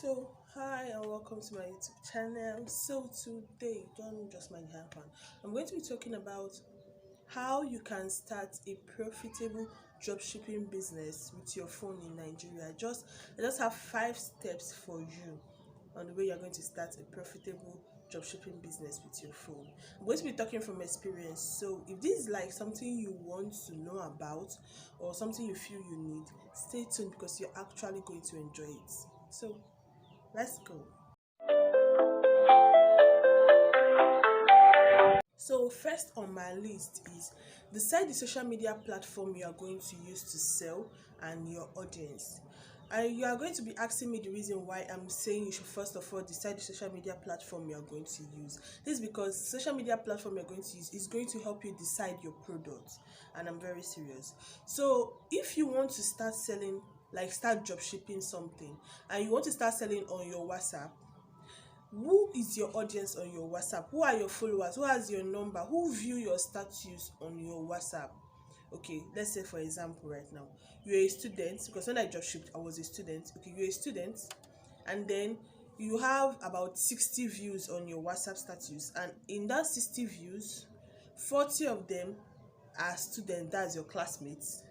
So, hi and welcome to my YouTube channel. So, today, don't just mind the happen. I'm going to be talking about how you can start a profitable dropshipping business with your phone in Nigeria. I just have 5 steps for you on the way you're going to start a profitable dropshipping business with your phone. I'm going to be talking from experience. So, if this is like something you want to know about or something you feel you need, stay tuned because you're actually going to enjoy it. So, let's go. So first on my list is decide the social media platform you are going to use to sell and your audience. And you are going to be asking me the reason why I'm saying you should first of all decide the social media platform you are going to use. This is because social media platform you're going to use is going to help you decide your product, and I'm very serious. So if you want to start selling, like start drop shipping something, and you want to start selling on your WhatsApp, who is your audience on your WhatsApp? Who are your followers? Who has your number? Who view your status on your WhatsApp? Okay, let's say for example right now you're a student, because when I just shipped I was a student. Okay, you're a student and then you have about 60 views on your WhatsApp status, and in that 60 views 40 of them are students, that's your classmates.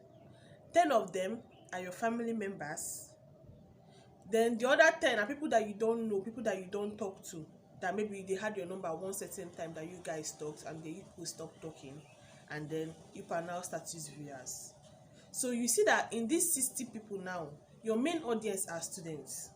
10 of them are your family members. Then the other 10 are people that you don't know, people that you don't talk to, that maybe they had your number one certain time that you guys talked and then you stopped talking, and then you are now status viewers. So you see that in these 60 people now, your main audience are students,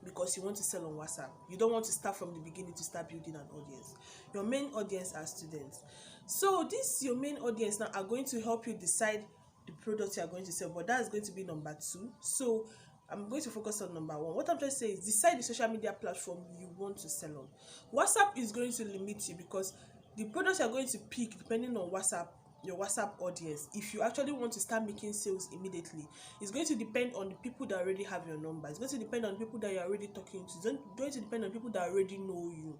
because you want to sell on WhatsApp. You don't want to start from the beginning to start building an audience. Your main audience are students. So this your main audience now are going to help you decide the product you are going to sell, but that's going to be number 2. So I'm going to focus on number 1. What I'm trying to say is decide the social media platform you want to sell on. WhatsApp is going to limit you because the products you're going to pick depending on WhatsApp, your WhatsApp audience, if you actually want to start making sales immediately, it's going to depend on the people that already have your number. It's going to depend on the people that you're already talking to. It's going to depend on people that already know you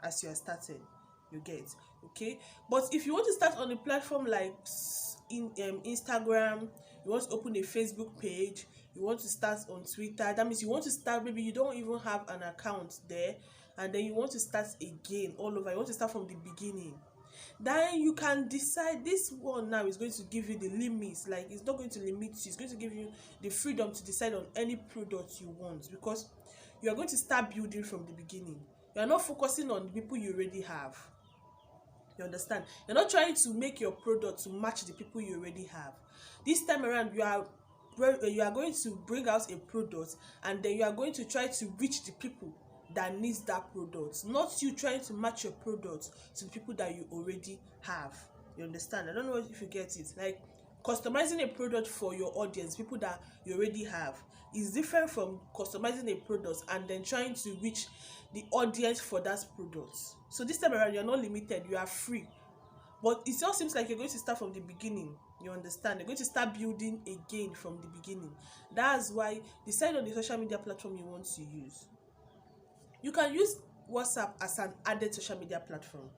as you are starting. You get? Okay? But if you want to start on a platform like Instagram, you want to open a Facebook page, you want to start on Twitter, that means you want to start, maybe you don't even have an account there, and then you want to start again all over, you want to start from the beginning, then you can decide. This one now is going to give you the limits, like it's not going to limit you, it's going to give you the freedom to decide on any product you want, because you are going to start building from the beginning. You are not focusing on the people you already have. You understand? You're not trying to make your product to match the people you already have. This time around you are going to bring out a product, and then you are going to try to reach the people that needs that product, not you trying to match your product to the people that you already have. You understand? I don't know if you get it. Like customizing a product for your audience, people that you already have, is different from customizing a product and then trying to reach the audience for that product. So this time around you're not limited, you are free. But it all seems like you're going to start from the beginning. You understand? You're going to start building again from the beginning. That's why decide on the social media platform you want to use. You can use WhatsApp as an added social media platform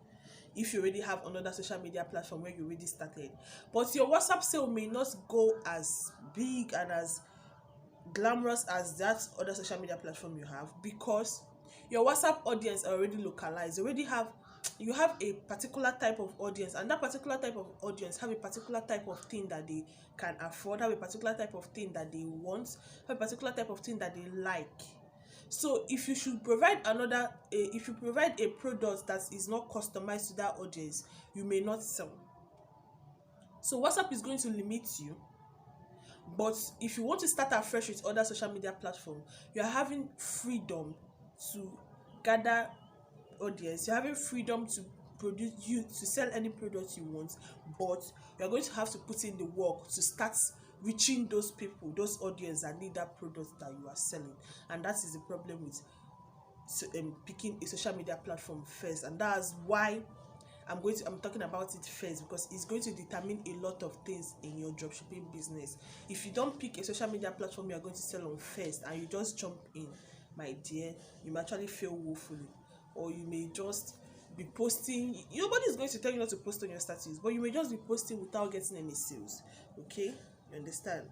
if you already have another social media platform where you already started. But your WhatsApp sale may not go as big and as glamorous as that other social media platform you have, because your WhatsApp audience are already localized. You have a particular type of audience, and that particular type of audience have a particular type of thing that they can afford, have a particular type of thing that they want, have a particular type of thing that they like. So if you should provide if you provide a product that is not customized to that audience, you may not sell. So WhatsApp is going to limit you. But if you want to start afresh with other social media platforms, you are having freedom to gather audience. You're having freedom to sell any product you want, but you're going to have to put in the work to start reaching those people, those audience that need that product that you are selling. And that is the problem with picking a social media platform first, and that's why I'm talking about it first, because it's going to determine a lot of things in your dropshipping business. If you don't pick a social media platform you are going to sell on first and you just jump in, my dear, you may actually fail woefully, or you may just be posting. Nobody is going to tell you not to post on your status, but you may just be posting without getting any sales. Okay, you understand?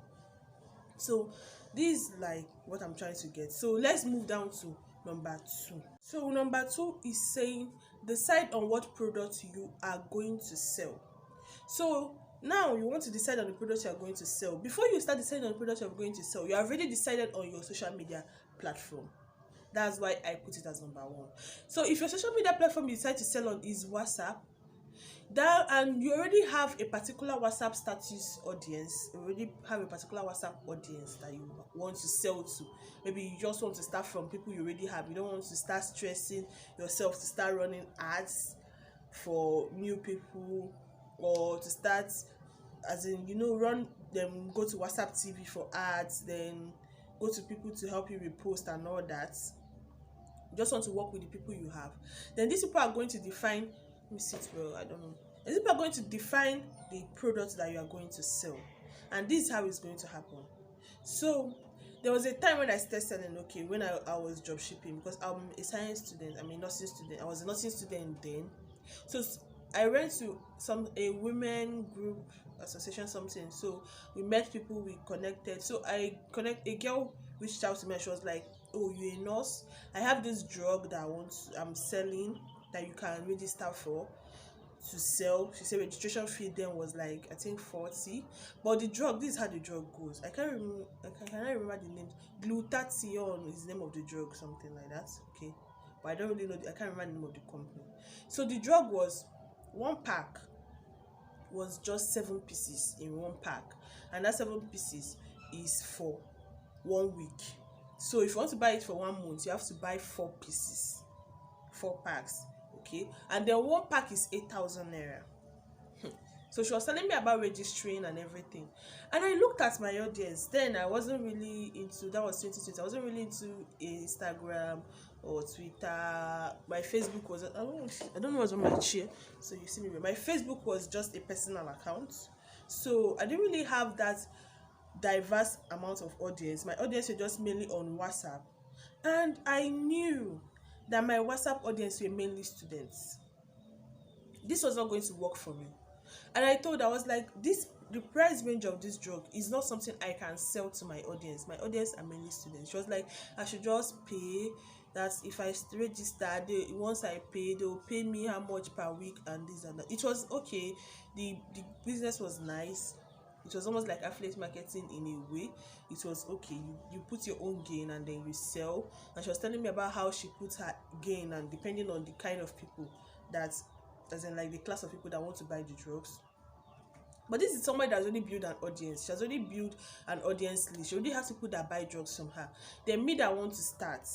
So This is like what I'm trying to get. So let's move down to number 2. So number 2 is saying decide on what product you are going to sell. So now you want to decide on the product you are going to sell. Before you start deciding on the product you are going to sell, you have already decided on your social media platform. That's why I put it as number 1. So if your social media platform you decide to sell on is WhatsApp, that, and you already have a particular WhatsApp status audience, you already have a particular WhatsApp audience that you want to sell to. Maybe you just want to start from people you already have. You don't want to start stressing yourself to start running ads for new people, or to start, as in, run them, go to WhatsApp TV for ads, then go to people to help you repost and all that. You just want to work with the people you have. Then these people are going to define, let me see it well, I don't know. These people are going to define the product that you are going to sell. And this is how it's going to happen. So there was a time when I started selling, okay, when I was drop shipping, because I'm a science student, I'm a nursing student. I was a nursing student then. So I went to a women group association something. So we met people, we connected. So a girl reached out to me and she was like, oh, you're a nurse? I have this drug that I'm selling that you can register for to sell. She said registration fee then was like, I think 40. But the drug, this is how the drug goes. I cannot remember the name. Glutathione is the name of the drug, something like that. Okay. But I don't really know, I can't remember the name of the company. So the drug was, one pack was just 7 pieces in one pack, and that 7 pieces is for 1 week. So if you want to buy it for 1 month, you have to buy 4 pieces, 4 packs, okay? And then one pack is 8,000 naira. So she was telling me about registering and everything, and I looked at my audience. Then I wasn't really into, that was 2020, I wasn't really into Instagram or Twitter. My Facebook was, I don't know what's on my chair, so you see me. My Facebook was just a personal account, so I didn't really have that diverse amount of audience. My audience were just mainly on WhatsApp, and I knew that my WhatsApp audience were mainly students. This was not going to work for me, and I was like, the price range of this drug is not something I can sell to my audience. My audience are mainly students. She was like, I should just pay, that if I register, once I pay, they will pay me how much per week and this and that. It was okay. The business was nice. It was almost like affiliate marketing in a way. It was okay. You put your own gain and then you sell. And she was telling me about how she puts her gain, and depending on the kind of people that, as in like the class of people that want to buy the drugs. But this is somebody that's already built an audience. She has already built an audience list. She already has people that buy drugs from her. Then me that want to start,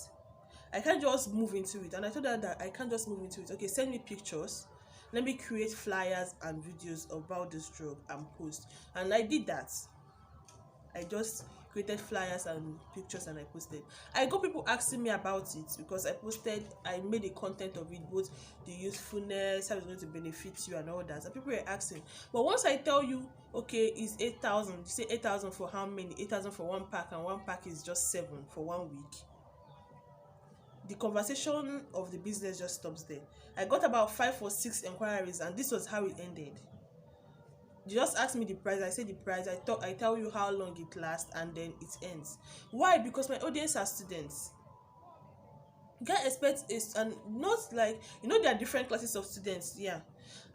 I can't just move into it. And I told her that I can't just move into it. Okay, send me pictures. Let me create flyers and videos about this drug and post. And I did that. I just created flyers and pictures and I posted. I got people asking me about it because I made a content of it, both the usefulness, how it's going to benefit you and all that. And people were asking. But once I tell you, okay, it's 8,000, you say 8,000 for how many? 8,000 for one pack, and one pack is just 7 for 1 week. The conversation of the business just stops there. I got about 5 or 6 inquiries, and this was how it ended. You just ask me the price, I say the price, I tell you how long it lasts, and then it ends. Why? Because my audience are students. You can't expect it, and not like, there are different classes of students. Yeah,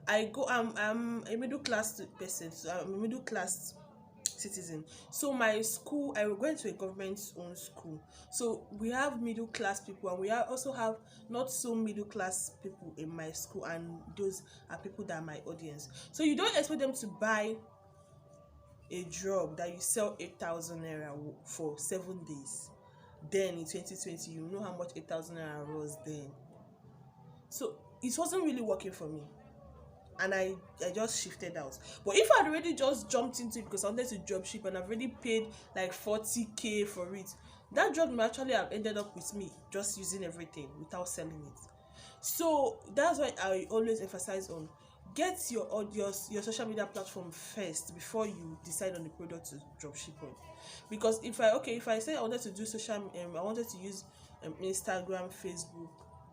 I'm a middle class person, so I'm a middle class citizen. So my school, I went to a government-owned school, so we have middle class people, and we also have not so middle class people in my school, and those are people that are my audience. So you don't expect them to buy a drug that you sell 8,000 naira for 7 days. Then in 2020, you know how much 8,000 naira was then. So it wasn't really working for me, and I just shifted out. But if I'd already just jumped into it because I wanted to drop ship and I've already paid like 40k for it, that drug may actually have ended up with me just using everything without selling it. So that's why I always emphasize on get your social media platform first before you decide on the product to drop ship on. Because if I say I wanted to do I wanted to use Instagram, Facebook,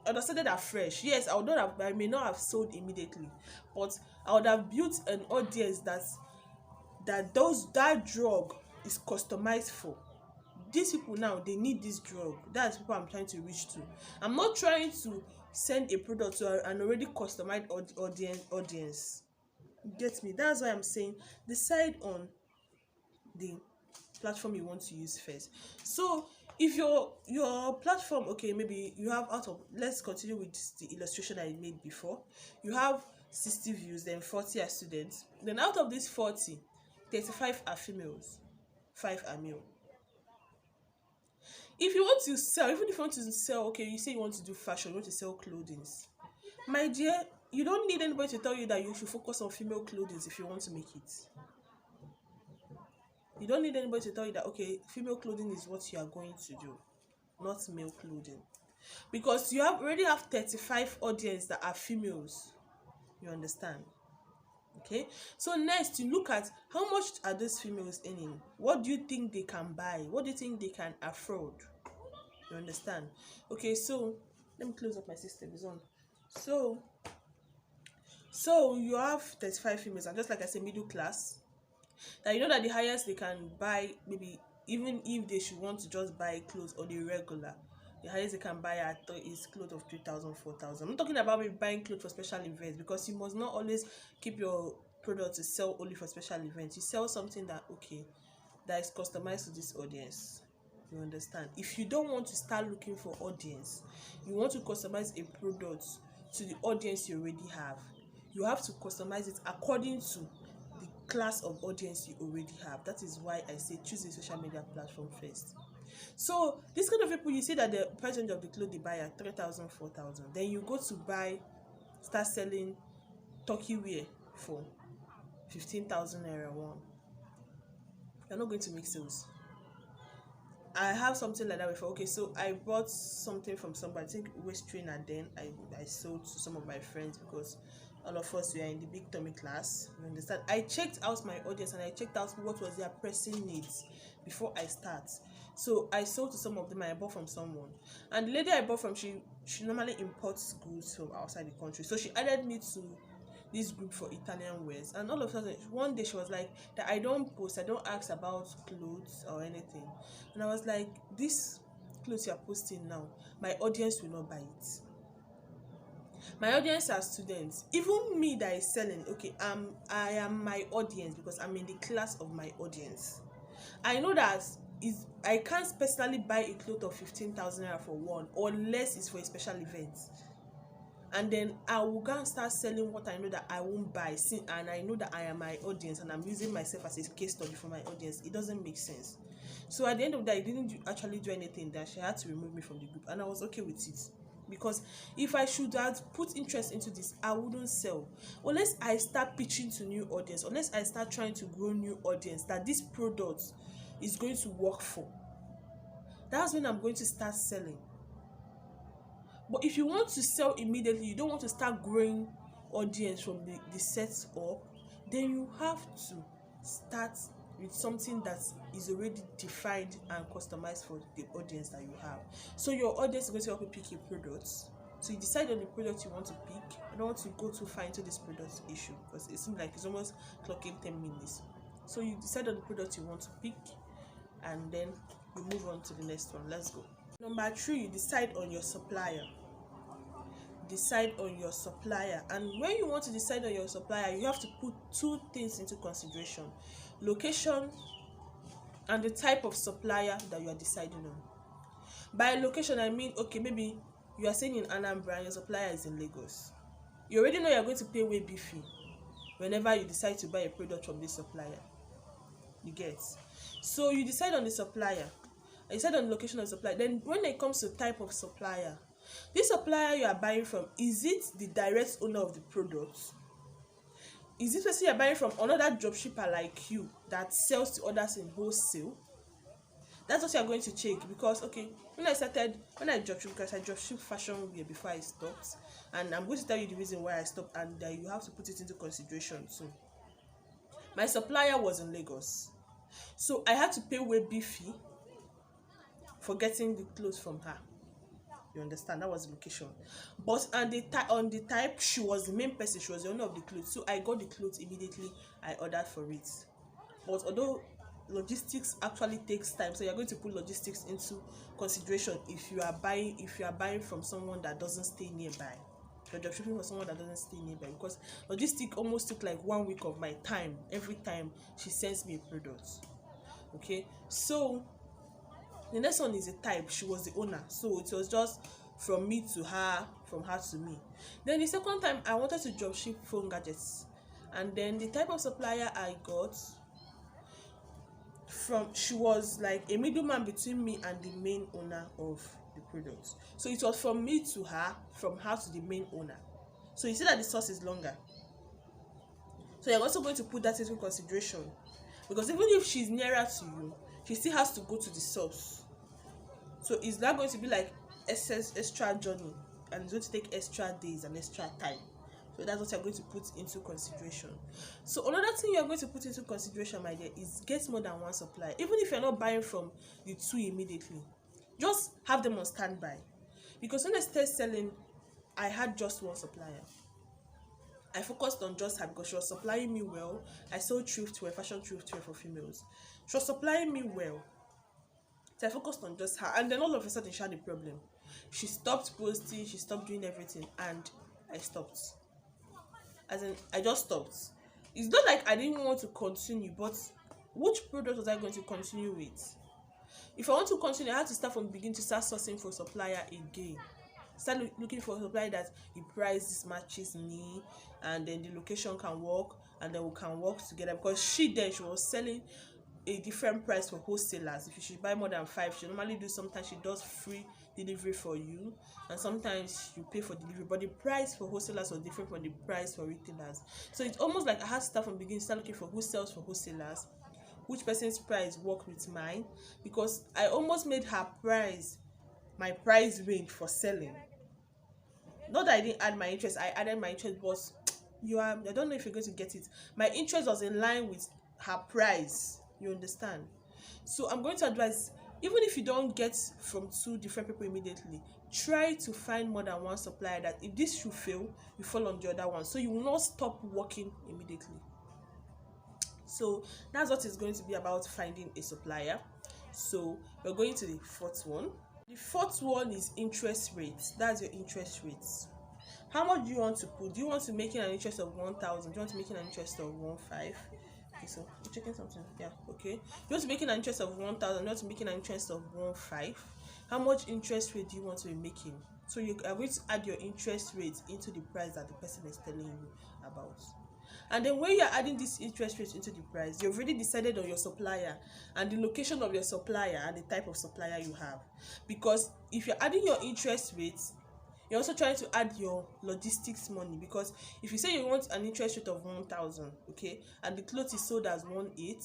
I would have started afresh. Yes, I may not have sold immediately, but I would have built an audience that drug is customized for. these people now, they need this drug. That's people I'm trying to reach to. I'm not trying to send a product to an already customized audience. Get me? That's why I'm saying decide on the platform you want to use first. So if your platform, okay, maybe you have, out of, let's continue with the illustration I made before, you have 60 views, then 40 are students, then out of these 40, 35 are females, 5 are male. If you want to sell, even if you want to sell, okay, you say you want to do fashion, you want to sell clothing, my dear, you don't need anybody to tell you that you should focus on female clothing if you want to make it. You don't need anybody to tell you that, okay, female clothing is what you are going to do, not male clothing. Because you already have 35 audience that are females. You understand? Okay? So next, you look at how much are those females earning? What do you think they can buy? What do you think they can afford? You understand? Okay, so let me close up my system. It's on. So you have 35 females, and just like I said, middle class. Now you know that the highest they can buy, maybe even if they should want to just buy clothes or the regular, the highest they can buy is clothes of 3,000, 4,000. I'm not talking about maybe buying clothes for special events, because you must not always keep your product to sell only for special events. You sell something that, okay, that is customized to this audience. You understand? If you don't want to start looking for audience, you want to customize a product to the audience you already have, you have to customize it according to the class of audience you already have. That is why I say choose a social media platform first. So this kind of people, you see that the price range of the clothes they buy at 3,000, 4,000. Then you go to start selling turkey wear for 15,000 naira one. You're not going to make sales. I have something like that before. Okay, so I bought something from somebody, I think waist trainer. Then I sold to some of my friends, because all of us were in the big tummy class. You understand? I checked out my audience and I checked out what was their pressing needs before I start. So I sold to some of them and I bought from someone. And the lady I bought from, she normally imports goods from outside the country. So she added me to this group for Italian wears, and all of a sudden one day she was like that I don't ask about clothes or anything, and I was like, this clothes you're posting now, my audience will not buy it. My audience are students. Even me that is selling, okay, I am my audience, because I'm in the class of my audience. I know that I can't personally buy a cloth of 15,000 naira for one, unless it's for a special event. And then I will go and start selling what I know that I won't buy, and I know that I am my audience and I'm using myself as a case study for my audience. It doesn't make sense. So at the end of the day, I didn't actually do anything, that she had to remove me from the group, and I was okay with it, because if I should have put interest into this, I wouldn't sell unless I start pitching to new audience, unless I start trying to grow new audience that this product is going to work for. That's when I'm going to start selling. But if you want to sell immediately, you don't want to start growing audience from the set up, then you have to start with something that is already defined and customized for the audience that you have. So your audience is going to help you pick your products. So you decide on the product you want to pick. I don't want to go too far into this product issue, because it seems like it's almost clocking 10 minutes. So you decide on the product you want to pick, and then you move on to the next one. Let's go. Number 3, you decide on your supplier. Decide on your supplier. And when you want to decide on your supplier, you have to put 2 things into consideration: location and the type of supplier that you are deciding on. By location, I mean, okay, maybe you are staying in Anambra and your supplier is in Lagos. You already know you are going to pay way fee whenever you decide to buy a product from this supplier. You get? So you decide on the supplier, you decide on the location of the supplier. Then when it comes to type of supplier, this supplier you are buying from, is it the direct owner of the product? Is it person you are buying from another dropshipper like you that sells to others in wholesale? That's what you are going to check, because okay, when I dropship, because I dropship fashion wear before I stopped, and I'm going to tell you the reason why I stopped, and you have to put it into consideration too. My supplier was in Lagos, so I had to pay way fee for getting the clothes from her. You understand? That was the location. But on the type, she was the main person, she was the owner of the clothes, so I got the clothes immediately. I ordered for it. But although logistics actually takes time, so you're going to put logistics into consideration if you are buying from someone that doesn't stay nearby. You're dropshipping for someone that doesn't stay nearby, because logistics almost took like 1 week of my time every time she sends me a product. Okay, so the next one is a type. She was the owner, so it was just from me to her, from her to me. Then the second time I wanted to dropship phone gadgets, and then the type of supplier I got from, she was like a middleman between me and the main owner of the product. So it was from me to her, from her to the main owner. So you see that the source is longer. So you're also going to put that into consideration, because even if she's nearer to you, she still has to go to the source. So it's not going to be like extra journey, and it's going to take extra days and extra time. So that's what you're going to put into consideration. So another thing you're going to put into consideration, my dear, is get more than one supplier. Even if you're not buying from the two immediately, just have them on standby. Because when I started selling, I had just one supplier. I focused on just her because she was supplying me well. I sold thriftwear, fashion thriftwear for females. She was supplying me well. So I focused on just her. And then all of a sudden she had a problem. She stopped posting, she stopped doing everything, and I stopped. As in, I just stopped. It's not like I didn't want to continue, but which product was I going to continue with? If I want to continue, I have to start from the beginning, to start sourcing for supplier again. Start looking for a supplier that the price matches me, and then the location can work, and then we can work together. Because she was selling a different price for wholesalers. If you should buy more than 5, she normally do, sometimes she does free delivery for you, and sometimes you pay for delivery, but the price for wholesalers was different from the price for retailers. So it's almost like I had to start from the beginning, start looking for who sells for wholesalers, which person's price work with mine, because I almost made her price my price range for selling. Not that I didn't add my interest, I added my interest, but I don't know if you're going to get it. My interest was in line with her price, you understand? So I'm going to advise, even if you don't get from 2 different people immediately, try to find more than one supplier, that if this should fail, you fall on the other one, so you will not stop working immediately. So that's what it's going to be about, finding a supplier. So we're going to the 4th one. The 4th one is interest rates. That's your interest rates. How much do you want to put? Do you want to make it an interest of 1,000? Do you want to make it an interest of 1,500? Okay, so you're checking something. Yeah, okay. You want to make it an interest of 1,000? You want to make it an interest of 1,500? How much interest rate do you want to be making? So you are going to add your interest rate into the price that the person is telling you about. And then when you're adding this interest rate into the price, you've already decided on your supplier and the location of your supplier and the type of supplier you have. Because if you're adding your interest rates, you're also trying to add your logistics money. Because if you say you want an interest rate of 1,000, okay, and the clothes is sold as 1,800,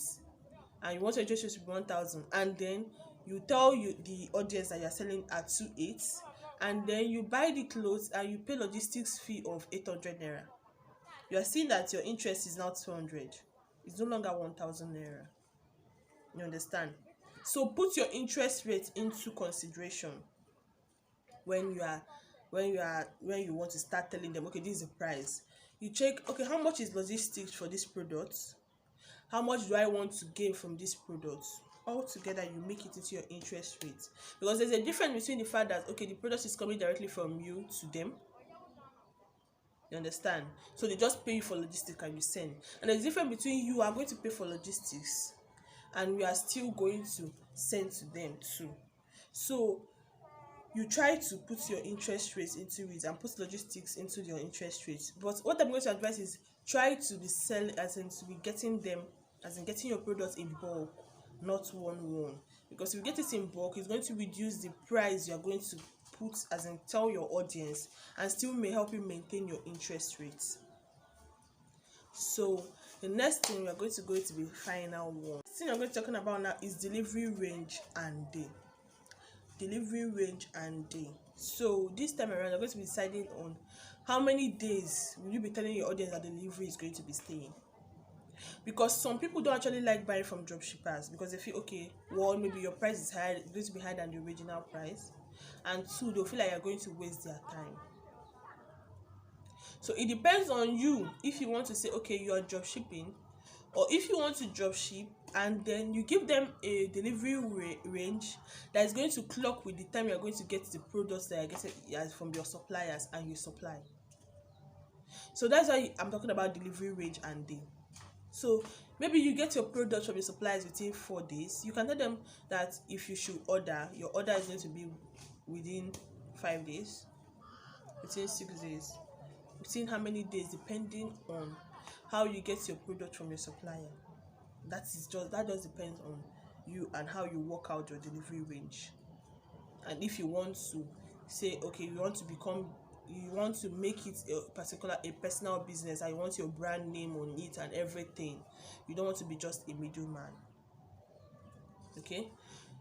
and you want your interest rate to be 1,000, and then you tell the audience that you're selling at 2,800, and then you buy the clothes and you pay logistics fee of 800 naira. You are seeing that your interest is now 200. It's no longer 1,000 naira. You understand? So put your interest rate into consideration when you want to start telling them, okay, this is the price. You check, okay, how much is logistics for this product? How much do I want to gain from this product? All together, you make it into your interest rate. Because there's a difference between the fact that, okay, the product is coming directly from you to them. You understand? So they just pay you for logistics and you send. And there's a difference between you are going to pay for logistics and we are still going to send to them too. So you try to put your interest rates into it and put logistics into your interest rates. But what I'm going to advise is try to be selling, as in to be getting them, as in getting your products in bulk, not one. Because if you get it in bulk, it's going to reduce the price you are going to put, as in tell your audience, and still may help you maintain your interest rates. So the next thing we are going to go to the final one. The thing I'm going to be talking about now is delivery range and day. Delivery range and day. So this time around, you're going to be deciding on how many days will you be telling your audience that delivery is going to be staying. Because some people don't actually like buying from dropshippers because they feel, okay, one, maybe your price is higher, it's going to be higher than the original price, and 2, they'll feel like you're going to waste their time. So it depends on you if you want to say, okay, you are dropshipping, or if you want to dropship and then you give them a delivery range that is going to clock with the time you are going to get the products that are getting from your suppliers and you supply. So that's why I'm talking about delivery range and day. So maybe you get your products from your suppliers within 4 days. You can tell them that if you should order, your order is going to be within 5 days, within 6 days, within how many days, depending on how you get your product from your supplier. That just depends on you and how you work out your delivery range. And if you want to say, okay, you want to make it a personal business, and you want your brand name on it and everything, you don't want to be just a middleman. Okay,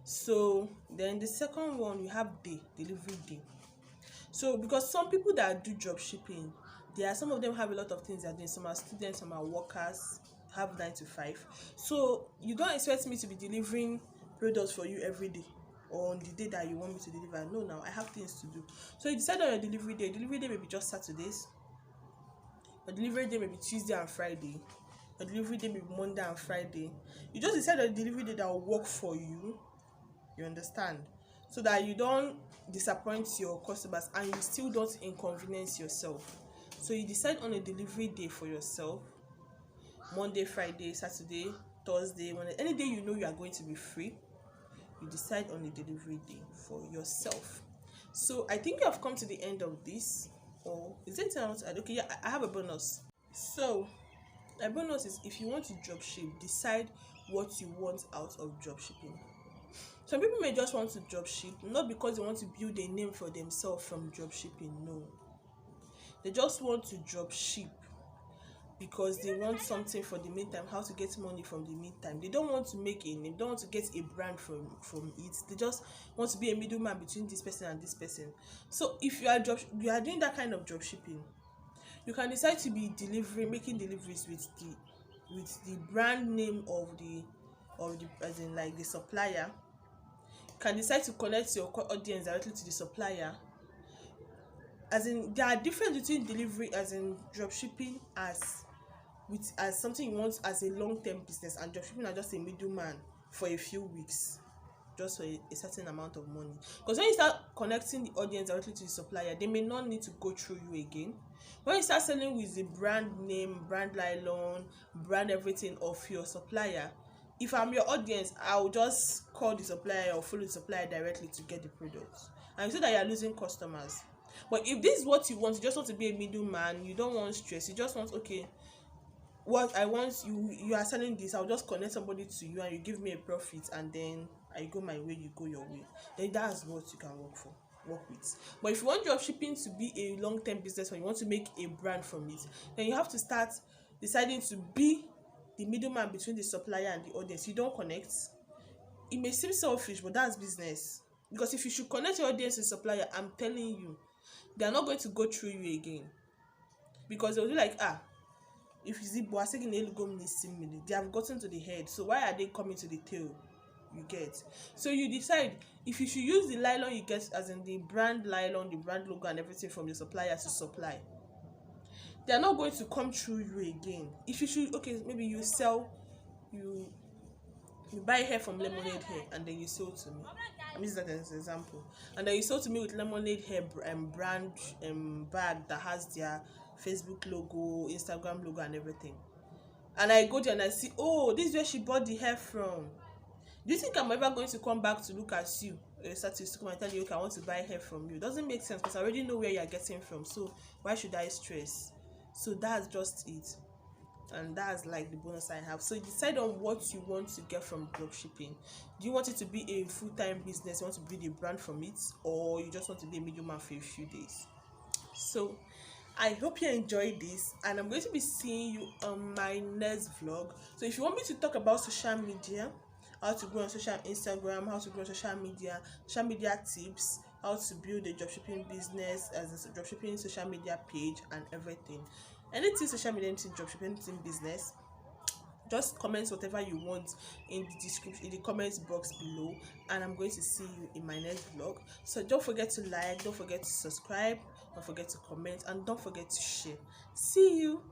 so then the second one, you have delivery day. So because some people that do drop shipping, some of them have a lot of things they're doing. Some are students, some are workers, have 9 to 5. So you don't expect me to be delivering products for you every day or on the day that you want me to deliver. No, now I have things to do. So you decide on your delivery day. Delivery day may be just Saturdays. Your delivery day may be Tuesday and Friday. Your delivery day may be Monday and Friday. You just decide on a delivery day that will work for you. You understand? So that you don't disappoint your customers and you still don't inconvenience yourself. So you decide on a delivery day for yourself. Monday, Friday, Saturday, Thursday, Wednesday, any day you know you are going to be free, you decide on a delivery day for yourself. So I think you have come to the end of this. Or is it else? Okay, yeah, I have a bonus. So a bonus is, if you want to drop ship, decide what you want out of drop shipping. Some people may just want to drop ship, not because they want to build a name for themselves from drop shipping. No, they just want to drop ship because they want something for the meantime, how to get money from the meantime. They don't want to make a name, don't want to get a brand from it. They just want to be a middleman between this person and this person. So if you are doing that kind of drop shipping, you can decide to be making deliveries with the brand name of the as in like the supplier. You can decide to connect your audience directly to the supplier. As in, there are difference between delivery as in drop shipping as something you want as a long-term business, and dropshipping are just a middleman for a few weeks, just for a certain amount of money. Because when you start connecting the audience directly to the supplier, they may not need to go through you again. When you start selling with the brand name, brand nylon, brand everything of your supplier, if I'm your audience, I'll just call the supplier or follow the supplier directly to get the products, and you say that you're losing customers. But if this is what you want, you just want to be a middleman, you don't want stress, you just want, okay, what I want, you are selling this, I'll just connect somebody to you and you give me a profit, and then I go my way, you go your way, then that's what you can work with. But if you want your shipping to be a long-term business, or you want to make a brand from it, then you have to start deciding to be the middleman between the supplier and the audience. You don't connect. It may seem selfish, but that's business. Because if you should connect your audience to supplier, I'm telling you, they are not going to go through you again, because they'll be like, if you see they have gotten to the head, so why are they coming to the tail? You get. So you decide if you should use the nylon you get, as in the brand nylon, the brand logo and everything from the supplier to supply. They are not going to come through you again. If you should, okay, maybe you buy hair from Lemonade Hair and then you sell to me. I'm using that as an example. And then you sell to me with Lemonade Hair brand bag that has their Facebook logo, Instagram logo and everything. And I go there and I see, oh, this is where she bought the hair from. Do you think I'm ever going to come back to look at you, start to come and tell you, okay, I want to buy hair from you? It doesn't make sense, because I already know where you're getting from. So why should I stress? So that's just it. And that's like the bonus I have. So you decide on what you want to get from dropshipping. Do you want it to be a full-time business? You want to build a brand from it, or you just want to be a middleman for a few days? So I hope you enjoyed this, and I'm going to be seeing you on my next vlog. So if you want me to talk about social media, how to grow on Instagram, how to grow on social media tips, how to build a dropshipping business as a dropshipping social media page and everything, anything social media, anything dropshipping, anything business, just comment whatever you want in the description, in the comments box below, and I'm going to see you in my next vlog. So don't forget to like, don't forget to subscribe, don't forget to comment, and don't forget to share. See you.